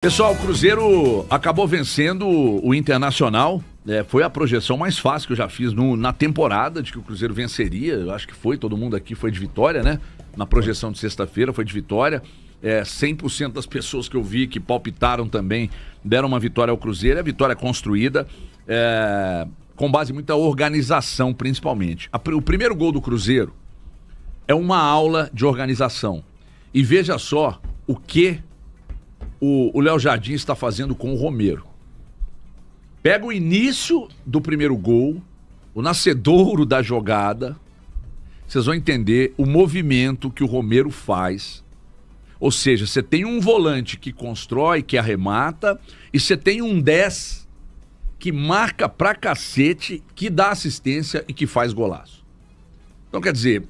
Pessoal, o Cruzeiro acabou vencendo o Internacional. Foi a projeção mais fácil que eu já fiz na temporada, de que o Cruzeiro venceria. Eu acho que foi, todo mundo aqui foi de vitória, né? Na projeção de sexta-feira foi de vitória. 100% das pessoas que eu vi que palpitaram também deram uma vitória ao Cruzeiro. A vitória construída, com base em muita organização, principalmente. O primeiro gol do Cruzeiro é uma aula de organização. E veja só o que o Léo Jardim está fazendo com o Romero. Pega o início do primeiro gol, o nascedouro da jogada, vocês vão entender o movimento que o Romero faz. Ou seja, você tem um volante que constrói, que arremata, e você tem um 10 que marca pra cacete, que dá assistência e que faz golaço. Então, quer dizer,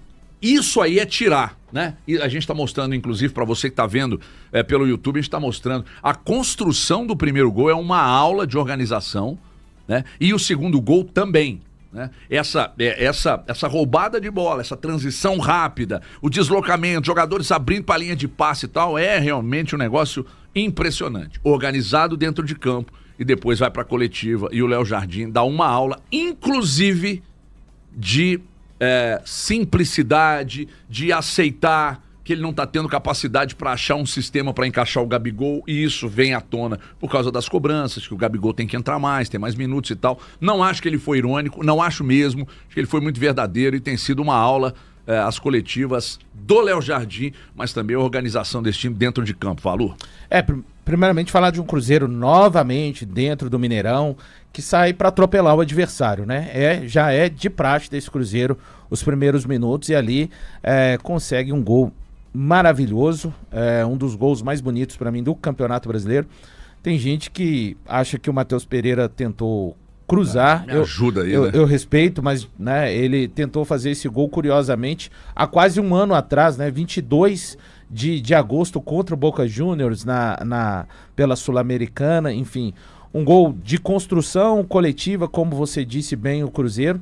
isso aí é tirar, né? E a gente está mostrando, inclusive, para você que está vendo pelo YouTube, a gente está mostrando a construção do primeiro gol é uma aula de organização, né? E o segundo gol também, né? Essa roubada de bola, essa transição rápida, o deslocamento, jogadores abrindo para a linha de passe e tal, é realmente um negócio impressionante. Organizado dentro de campo e depois vai para a coletiva e o Léo Jardim dá uma aula, inclusive de simplicidade, de aceitar que ele não está tendo capacidade para achar um sistema para encaixar o Gabigol, e isso vem à tona por causa das cobranças, que o Gabigol tem que entrar mais, tem mais minutos e tal. Não acho que ele foi irônico, não acho mesmo, acho que ele foi muito verdadeiro e tem sido uma aula, as coletivas do Léo Jardim, mas também a organização desse time dentro de campo. Falou? Primeiramente falar de um Cruzeiro novamente dentro do Mineirão, que sai para atropelar o adversário, né? Já é de praxe desse Cruzeiro os primeiros minutos e ali consegue um gol maravilhoso, um dos gols mais bonitos para mim do Campeonato Brasileiro. Tem gente que acha que o Matheus Pereira tentou cruzar. Me ajuda aí, né? Eu respeito, mas né, ele tentou fazer esse gol curiosamente há quase um ano atrás, né? 22 de agosto contra o Boca Juniors pela Sul-Americana, enfim. Um gol de construção coletiva, como você disse bem, o Cruzeiro.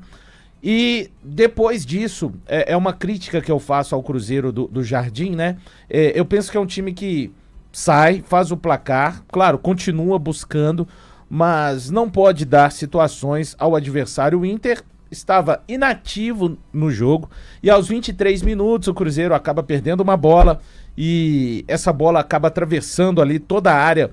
E depois disso, é uma crítica que eu faço ao Cruzeiro do Jardim, né? Eu penso que é um time que sai, faz o placar, claro, continua buscando, mas não pode dar situações ao adversário. O Inter estava inativo no jogo e aos 23 minutos o Cruzeiro acaba perdendo uma bola e essa bola acaba atravessando ali toda a área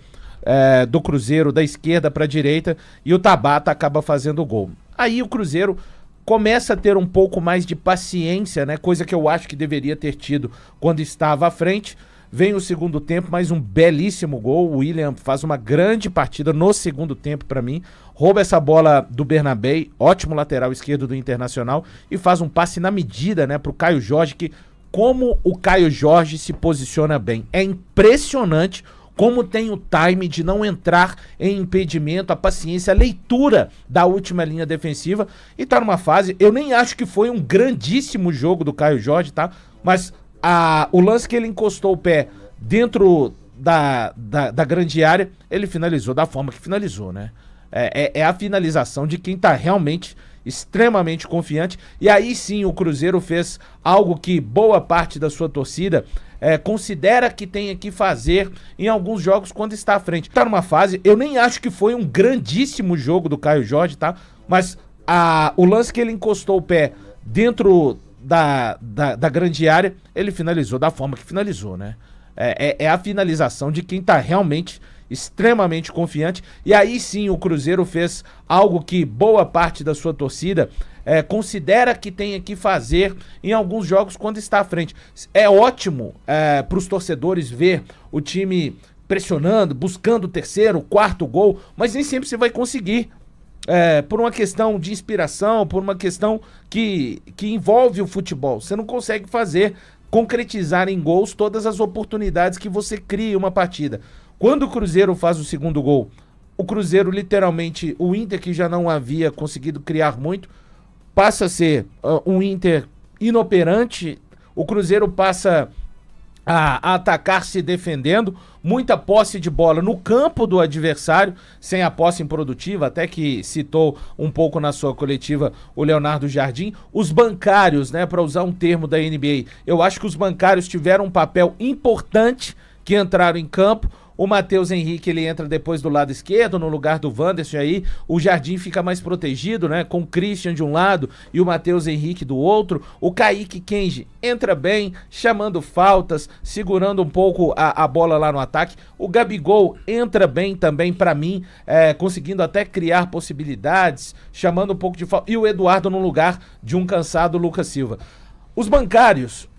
do Cruzeiro, da esquerda para a direita, e o Tabata acaba fazendo o gol. Aí o Cruzeiro começa a ter um pouco mais de paciência, né? Coisa que eu acho que deveria ter tido quando estava à frente. Vem o segundo tempo, mais um belíssimo gol. O William faz uma grande partida no segundo tempo para mim. Rouba essa bola do Bernabé, ótimo lateral esquerdo do Internacional, e faz um passe na medida, né, pro Caio Jorge, que como o Caio Jorge se posiciona bem. É impressionante como tem o time de não entrar em impedimento, a paciência, a leitura da última linha defensiva, e tá numa fase, eu nem acho que foi um grandíssimo jogo do Caio Jorge, tá? Mas o lance que ele encostou o pé dentro da grande área, ele finalizou da forma que finalizou, né? É a finalização de quem tá realmente extremamente confiante, e aí sim o Cruzeiro fez algo que boa parte da sua torcida considera que tem que fazer em alguns jogos quando está à frente. Tá numa fase, eu nem acho que foi um grandíssimo jogo do Caio Jorge, tá? Mas o lance que ele encostou o pé dentro da grande área, ele finalizou da forma que finalizou, né? É a finalização de quem tá realmente extremamente confiante, e aí sim o Cruzeiro fez algo que boa parte da sua torcida considera que tem que fazer em alguns jogos quando está à frente. É ótimo para os torcedores ver o time pressionando, buscando o terceiro, o quarto gol, mas nem sempre você vai conseguir. Por uma questão de inspiração, por uma questão que envolve o futebol. Você não consegue concretizar em gols todas as oportunidades que você cria em uma partida. Quando o Cruzeiro faz o segundo gol, o Cruzeiro literalmente, o Inter que já não havia conseguido criar muito, passa a ser um Inter inoperante, o Cruzeiro passa a atacar se defendendo, muita posse de bola no campo do adversário, sem a posse improdutiva, até que citou um pouco na sua coletiva o Leonardo Jardim. Os bancários, né, para usar um termo da NBA, eu acho que os bancários tiveram um papel importante que entraram em campo. O Matheus Henrique, ele entra depois do lado esquerdo, no lugar do Wanderson, aí o Jardim fica mais protegido, né? Com o Christian de um lado e o Matheus Henrique do outro. O Kaique Kenji entra bem, chamando faltas, segurando um pouco a bola lá no ataque. O Gabigol entra bem também, pra mim, conseguindo até criar possibilidades, chamando um pouco de falta. E o Eduardo no lugar de um cansado Lucas Silva. Os bancários,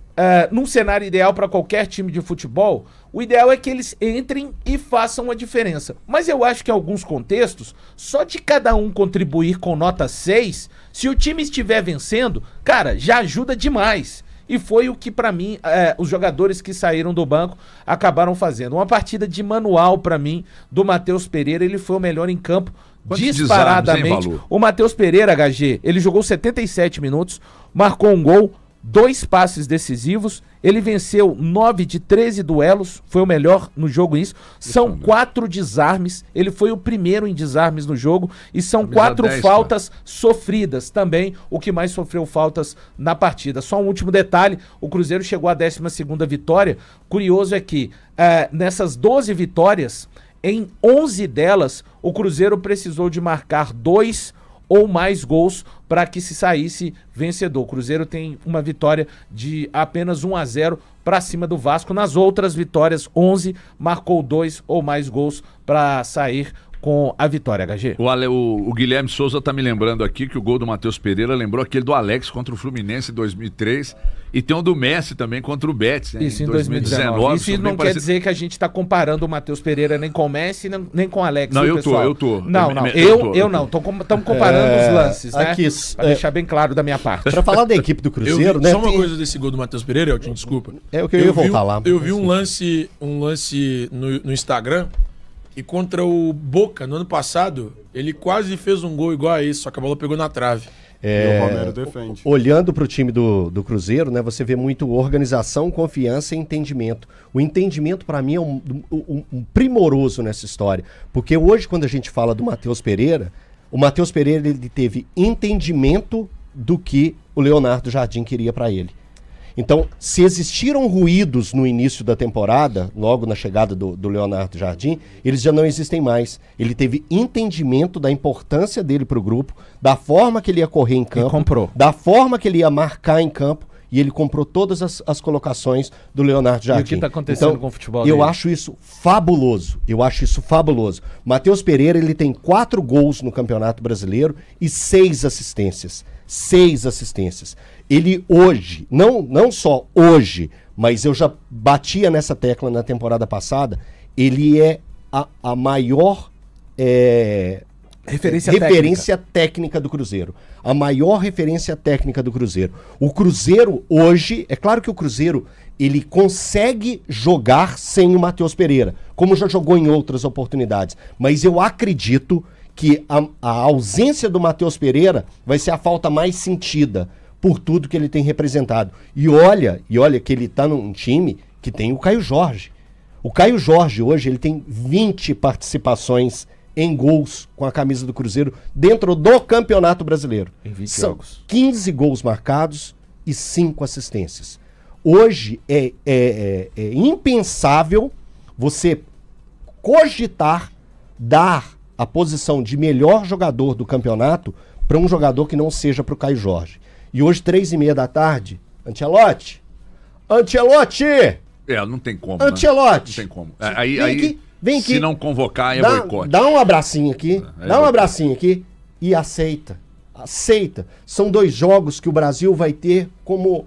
num cenário ideal para qualquer time de futebol, o ideal é que eles entrem e façam a diferença. Mas eu acho que em alguns contextos, só de cada um contribuir com nota 6, se o time estiver vencendo, cara, já ajuda demais. E foi o que, pra mim, os jogadores que saíram do banco acabaram fazendo. Uma partida de manual, pra mim, do Matheus Pereira. Ele foi o melhor em campo, disparadamente. O Matheus Pereira, HG, ele jogou 77 minutos, marcou um gol, 2 passes decisivos, ele venceu 9 de 13 duelos, foi o melhor no jogo isso. São 4 desarmes, ele foi o primeiro em desarmes no jogo e são 4 faltas sofridas também, o que mais sofreu faltas na partida. Só um último detalhe, o Cruzeiro chegou à 12ª vitória. Curioso é que nessas 12 vitórias, em 11 delas, o Cruzeiro precisou de marcar 2 ou mais gols para que se saísse vencedor. O Cruzeiro tem uma vitória de apenas 1-0 para cima do Vasco. Nas outras vitórias, 11 marcou 2 ou mais gols para sair com a vitória, HG. O Guilherme Souza tá me lembrando aqui que o gol do Matheus Pereira lembrou aquele do Alex contra o Fluminense em 2003 e tem um do Messi também contra o Betis, né? Isso em 2019. Isso não quer dizer que a gente tá comparando o Matheus Pereira nem com o Messi, nem com o Alex. Não, eu tô. Não, eu não. Estamos comparando os lances, né? Aqui, pra deixar bem claro da minha parte. Pra falar da equipe do Cruzeiro, né? Só uma coisa desse gol do Matheus Pereira, Elton, desculpa. É o que eu ia voltar lá. Eu vi um lance no Instagram. E contra o Boca, no ano passado, ele quase fez um gol igual a esse, só que a bola pegou na trave. E o Romero defende. Olhando para o time do Cruzeiro, né, você vê muito organização, confiança e entendimento. O entendimento, para mim, é um primoroso nessa história. Porque hoje, quando a gente fala do Matheus Pereira, o Matheus Pereira ele teve entendimento do que o Leonardo Jardim queria para ele. Então, se existiram ruídos no início da temporada, logo na chegada do Leonardo Jardim, eles já não existem mais. Ele teve entendimento da importância dele para o grupo, da forma que ele ia correr em campo, da forma que ele ia marcar em campo, e ele comprou todas as colocações do Leonardo Jardim. E o que está acontecendo com o futebol dele? Eu acho isso fabuloso. Matheus Pereira, ele tem 4 gols no Campeonato Brasileiro e 6 assistências. 6 assistências. Ele hoje, não só hoje, mas eu já batia nessa tecla na temporada passada, ele é a maior referência técnica do Cruzeiro. A maior referência técnica do Cruzeiro. O Cruzeiro hoje, é claro que o Cruzeiro, ele consegue jogar sem o Matheus Pereira, como já jogou em outras oportunidades, mas eu acredito que a ausência do Matheus Pereira vai ser a falta mais sentida por tudo que ele tem representado. E olha que ele tá num time que tem o Caio Jorge. O Caio Jorge hoje ele tem 20 participações em gols com a camisa do Cruzeiro dentro do Campeonato Brasileiro. Em 20 São jogos. 15 gols marcados e 5 assistências. Hoje é impensável você cogitar dar a posição de melhor jogador do campeonato para um jogador que não seja para o Caio Jorge. E hoje, 3h30 da tarde, Ancelotti! Não tem como. Ancelotti! Não tem como. Vem aqui. Se não convocar, boicote. Dá um abracinho aqui. E aceita. São 2 jogos que o Brasil vai ter como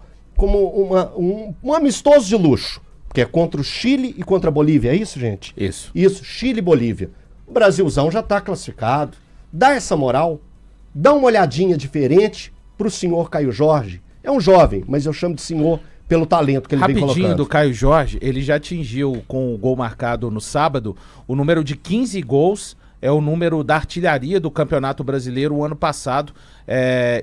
um amistoso de luxo. Que é contra o Chile e contra a Bolívia. É isso, gente? Isso, Chile e Bolívia. O Brasilzão já está classificado. Dá essa moral. Dá uma olhadinha diferente pro senhor Caio Jorge. É um jovem, mas eu chamo de senhor pelo talento que ele vem colocando. Rapidinho do Caio Jorge, ele já atingiu com o gol marcado no sábado o número de 15 gols, é o número da artilharia do Campeonato Brasileiro o ano passado.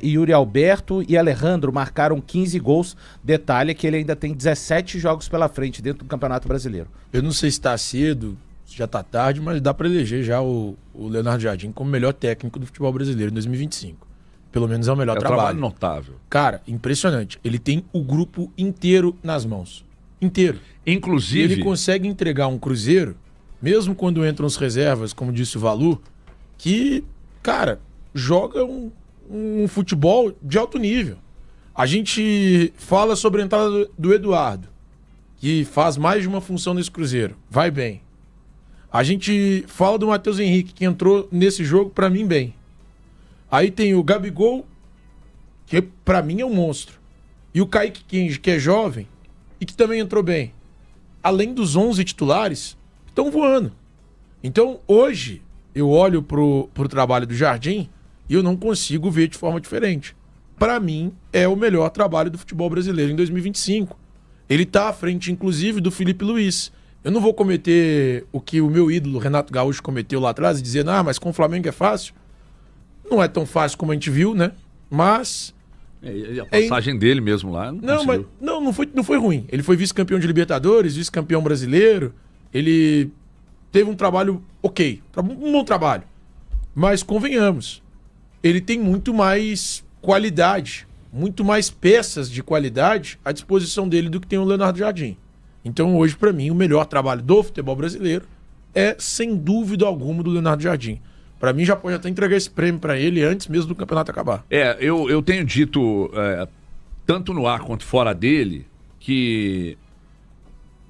Yuri Alberto e Alejandro marcaram 15 gols. Detalhe que ele ainda tem 17 jogos pela frente dentro do Campeonato Brasileiro. Eu não sei se está cedo, já está tarde, mas dá para eleger já o Leonardo Jardim como melhor técnico do futebol brasileiro em 2025. Pelo menos é o melhor trabalho. Notável. Cara, impressionante. Ele tem o grupo inteiro nas mãos. Inteiro. Inclusive... E ele consegue entregar um Cruzeiro mesmo quando entram os reservas, como disse o Valu, que, cara, joga um futebol de alto nível. A gente fala sobre a entrada do Eduardo, que faz mais de uma função nesse Cruzeiro. Vai bem. A gente fala do Matheus Henrique, que entrou nesse jogo, pra mim, bem. Aí tem o Gabigol, que pra mim é um monstro. E o Kaique Kenji, que é jovem e que também entrou bem. Além dos 11 titulares, estão voando. Então, hoje, eu olho pro trabalho do Jardim e eu não consigo ver de forma diferente. Pra mim, é o melhor trabalho do futebol brasileiro em 2025. Ele tá à frente, inclusive, do Felipe Luiz. Eu não vou cometer o que o meu ídolo, Renato Gaúcho, cometeu lá atrás e dizer, mas com o Flamengo é fácil. Não é tão fácil como a gente viu, né? Mas... E a passagem dele mesmo lá... Não foi ruim. Ele foi vice-campeão de Libertadores, vice-campeão brasileiro. Ele teve um trabalho ok. Um bom trabalho. Mas, convenhamos, ele tem muito mais qualidade, muito mais peças de qualidade à disposição dele do que tem o Leonardo Jardim. Então, hoje, para mim, o melhor trabalho do futebol brasileiro é, sem dúvida alguma, do Leonardo Jardim. Para mim, já pode até entregar esse prêmio para ele antes mesmo do campeonato acabar. Eu tenho dito, tanto no ar quanto fora dele, que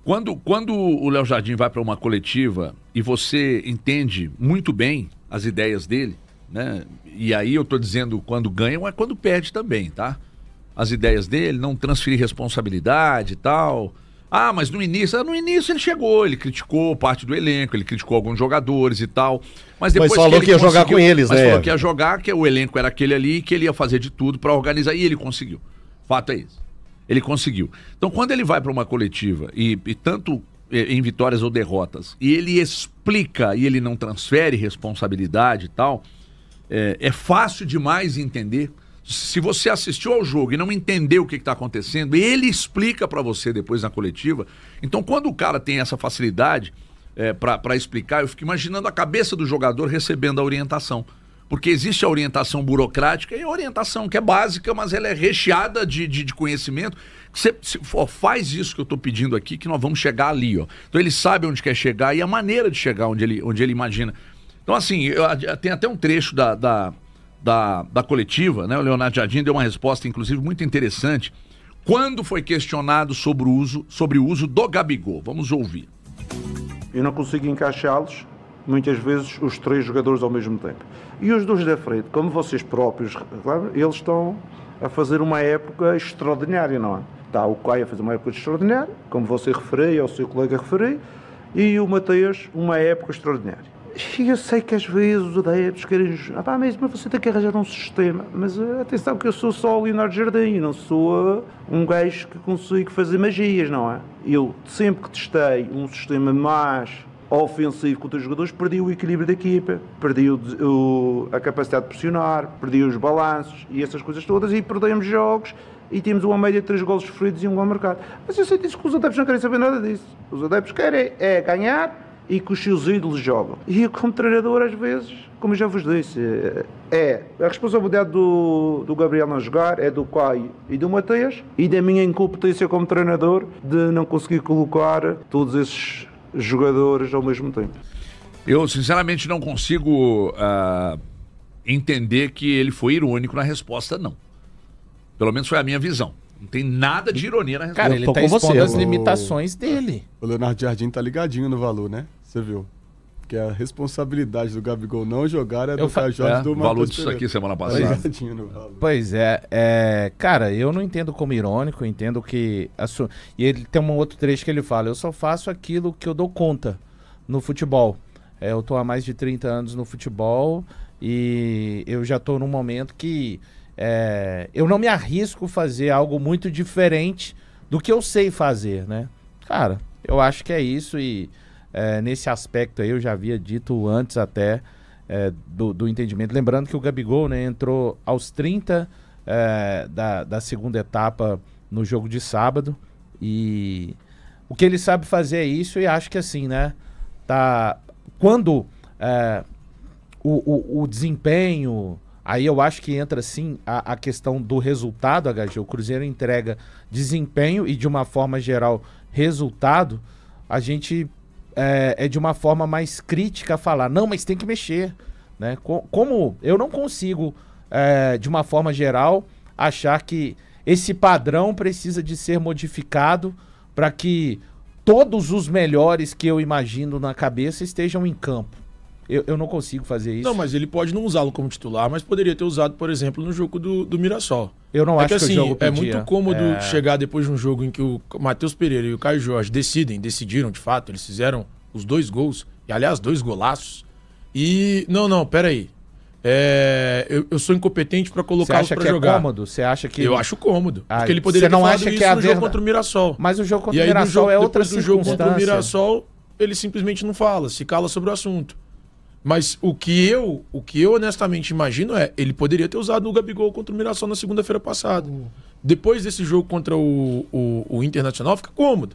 quando o Léo Jardim vai para uma coletiva e você entende muito bem as ideias dele, né? E aí eu tô dizendo quando ganha, mas quando perde também, tá? As ideias dele, não transferir responsabilidade e tal. Mas no início ele chegou, ele criticou parte do elenco, ele criticou alguns jogadores e tal. Mas depois falou que ia jogar com eles, né? Mas falou que ia jogar, que o elenco era aquele ali, que ele ia fazer de tudo para organizar, e ele conseguiu. Fato é isso. Ele conseguiu. Então, quando ele vai para uma coletiva, e tanto em vitórias ou derrotas, e ele explica e ele não transfere responsabilidade e tal, é fácil demais entender. Se você assistiu ao jogo e não entendeu o que está acontecendo, ele explica para você depois na coletiva. Então, quando o cara tem essa facilidade para explicar, eu fico imaginando a cabeça do jogador recebendo a orientação. Porque existe a orientação burocrática e a orientação que é básica, mas ela é recheada de conhecimento. Você faz isso que eu estou pedindo aqui, que nós vamos chegar ali. Ó. Então, ele sabe onde quer chegar e a maneira de chegar onde ele imagina. Então, assim, tem até um trecho da coletiva, né? O Leonardo Jardim deu uma resposta, inclusive, muito interessante, quando foi questionado sobre o uso do Gabigol. Vamos ouvir. Eu não consigo encaixá-los, muitas vezes, os 3 jogadores ao mesmo tempo. E os 2 da frente, como vocês próprios reclamam, eles estão a fazer uma época extraordinária, não é? Está o Caio a fazer uma época extraordinária, como você referiu, ou o seu colega referiu, e o Mateus, uma época extraordinária. E eu sei que às vezes os adeptos querem... mas você tem que arranjar um sistema. Mas atenção que eu sou só o Leonardo Jardim, não sou um gajo que consigo fazer magias, não é? Eu sempre que testei um sistema mais ofensivo contra os jogadores, perdi o equilíbrio da equipa, perdi a capacidade de pressionar, perdi os balanços e essas coisas todas, e perdemos jogos e temos uma média de 3 golos sofridos e um gol marcado. Mas eu sei disso que os adeptos não querem saber nada disso. Os adeptos querem ganhar e que os seus ídolos jogam. E eu, como treinador, às vezes, como eu já vos disse, a responsabilidade do Gabriel não jogar, é do Caio e do Mateus, e da minha incompetência como treinador de não conseguir colocar todos esses jogadores ao mesmo tempo. Eu, sinceramente, não consigo entender que ele foi irônico na resposta, não. Pelo menos foi a minha visão. Não tem nada de ironia na resposta. Cara, ele tá expondo as limitações dele. O Leonardo Jardim tá ligadinho no valor, né? Você viu? Que a responsabilidade do Gabigol não jogar é do Cajó do Matheus. Valor disso aqui semana passada. Pois cara, eu não entendo como irônico, eu entendo que... E ele tem um outro trecho que ele fala, eu só faço aquilo que eu dou conta no futebol. Eu tô há mais de 30 anos no futebol e eu já tô num momento que eu não me arrisco a fazer algo muito diferente do que eu sei fazer, né? Cara, eu acho que é isso e... nesse aspecto aí eu já havia dito antes até do entendimento, lembrando que o Gabigol, né, entrou aos 30 da segunda etapa no jogo de sábado, e o que ele sabe fazer é isso, e acho que assim, né, quando o desempenho, aí eu acho que entra sim a questão do resultado, HG, o Cruzeiro entrega desempenho e de uma forma geral resultado, a gente é de uma forma mais crítica falar, não, mas tem que mexer, né? Como eu não consigo, de uma forma geral, achar que esse padrão precisa de ser modificado para que todos os melhores que eu imagino na cabeça estejam em campo. Eu não consigo fazer isso. Não, mas ele pode não usá-lo como titular, mas poderia ter usado, por exemplo, no jogo do Mirassol. Eu não acho que assim, o jogo podia. É muito cômodo chegar depois de um jogo em que o Matheus Pereira e o Caio Jorge decidiram de fato, eles fizeram os 2 gols, e aliás, 2 golaços. E, não, peraí. Eu sou incompetente para colocá-los para jogar. Cômodo? Você acha que... Eu acho cômodo. Porque ele poderia ter falado isso no jogo contra o Mirassol. Mas o jogo contra o Mirassol é outra circunstância. Depois do jogo contra o Mirassol, ele simplesmente não fala, se cala sobre o assunto. Mas o que eu honestamente imagino ele poderia ter usado o Gabigol contra o Mirassol na segunda-feira passada. Depois desse jogo contra o Internacional, fica cômodo.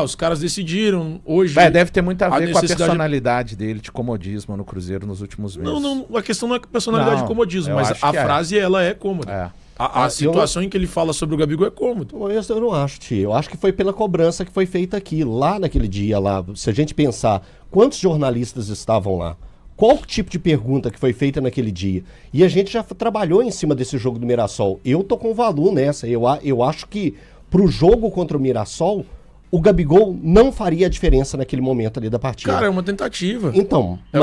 Os caras decidiram hoje... deve ter muito a ver com a personalidade dele de comodismo no Cruzeiro nos últimos meses. Não, a questão não é personalidade de comodismo, mas a frase, ela é cômoda. A situação em que ele fala sobre o Gabigol é cômodo. Eu não acho, Tio. Eu acho que foi pela cobrança que foi feita aqui, lá naquele dia, lá. Se a gente pensar, quantos jornalistas estavam lá? Qual tipo de pergunta que foi feita naquele dia? E a gente já trabalhou em cima desse jogo do Mirassol. Eu tô com o Valu nessa. Eu acho que pro jogo contra o Mirassol, o Gabigol não faria a diferença naquele momento ali da partida. Cara, é uma tentativa. Então, é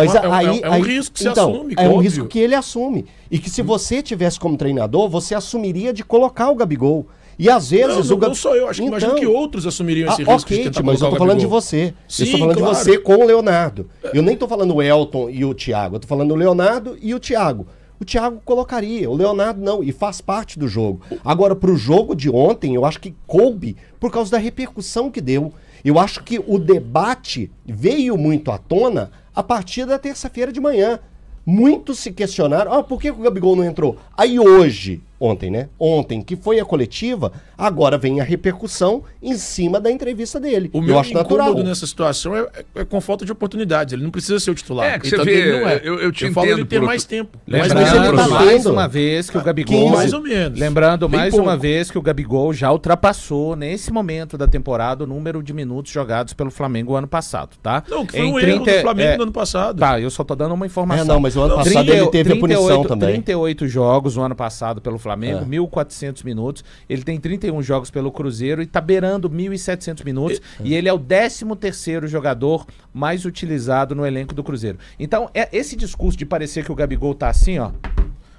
um risco que se assume. É um risco que ele assume. E que se você tivesse como treinador, você assumiria de colocar o Gabigol. E às vezes não sou eu, acho que imagino que outros assumiriam esse risco de tentar mas eu tô falando de você. Sim, eu tô falando de você com o Leonardo. Eu nem tô falando o Elton e o Thiago, eu tô falando o Leonardo e o Thiago. O Thiago colocaria, o Leonardo não, e faz parte do jogo. Agora, pro jogo de ontem, eu acho que coube por causa da repercussão que deu. Eu acho que o debate veio muito à tona a partir da terça-feira de manhã. Muitos se questionaram, por que o Gabigol não entrou? Aí hoje, ontem, né? Ontem, que foi a coletiva, agora vem a repercussão em cima da entrevista dele. O meu incômodo nessa situação é com falta de oportunidades. Ele não precisa ser o titular. Que você vê, eu te falo entendo. Ele ter mais tempo. Lembrando mais uma vez que o Gabigol... Mais ou menos. Lembrando mais uma vez que o Gabigol já ultrapassou, nesse momento da temporada, o número de minutos jogados pelo Flamengo ano passado, tá? Não, que foi um erro do Flamengo no ano passado. Tá, eu só tô dando uma informação. Mas o ano passado ele teve a punição também. 38 jogos no ano passado pelo Flamengo, 1.400 minutos. Ele tem 31 jogos pelo Cruzeiro e tá beirando 1.700 minutos. E ele é o 13º jogador mais utilizado no elenco do Cruzeiro. Então, esse discurso de parecer que o Gabigol tá assim,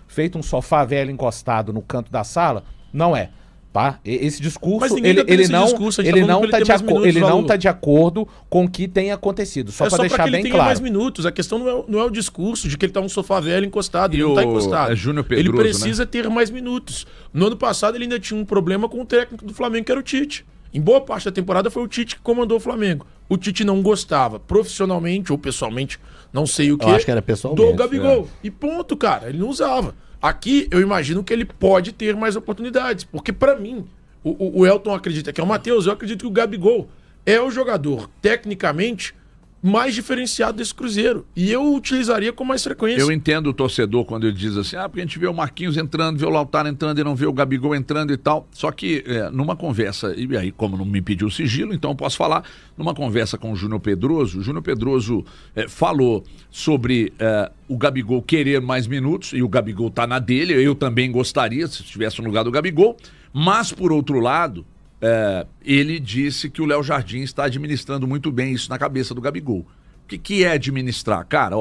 feito um sofá velho encostado no canto da sala, não é. Tá? Esse discurso, ele não tá de acordo com o que tem acontecido. Só para deixar bem claro. Mais minutos. A questão não é o discurso de que ele tá um sofá velho encostado. Ele não tá encostado. Pedroso, ele precisa ter mais minutos. No ano passado ele ainda tinha um problema com o técnico do Flamengo, que era o Tite. Em boa parte da temporada foi o Tite que comandou o Flamengo. O Tite não gostava, profissionalmente ou pessoalmente, não sei o que, eu acho que era pessoalmente, do Gabigol. E ponto, cara. Ele não usava. Aqui, eu imagino que ele pode ter mais oportunidades. Porque, pra mim, o Elton acredita que é o Matheus, eu acredito que o Gabigol é o jogador, tecnicamente, mais diferenciado desse Cruzeiro. E eu utilizaria com mais frequência. Eu entendo o torcedor quando ele diz assim, porque a gente vê o Marquinhos entrando, vê o Lautaro entrando e não vê o Gabigol entrando e tal. Só que numa conversa, e aí como não me pediu sigilo, então eu posso falar, numa conversa com o Júnior Pedroso falou sobre o Gabigol querer mais minutos, e o Gabigol tá na dele, eu também gostaria, se estivesse no lugar do Gabigol, mas por outro lado, ele disse que o Léo Jardim está administrando muito bem isso na cabeça do Gabigol. O que é administrar? Cara,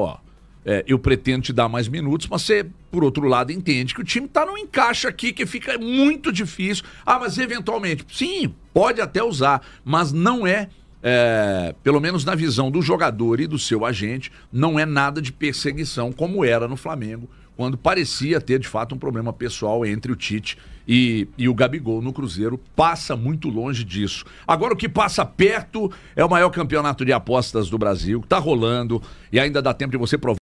eu pretendo te dar mais minutos, mas você, por outro lado, entende que o time tá num encaixe aqui que fica muito difícil. Mas eventualmente, sim, pode até usar, mas não pelo menos na visão do jogador e do seu agente, não é nada de perseguição como era no Flamengo, quando parecia ter, de fato, um problema pessoal entre o Tite e o Gabigol no Cruzeiro. Passa muito longe disso. Agora, o que passa perto é o maior campeonato de apostas do Brasil, que tá rolando, e ainda dá tempo de você provar.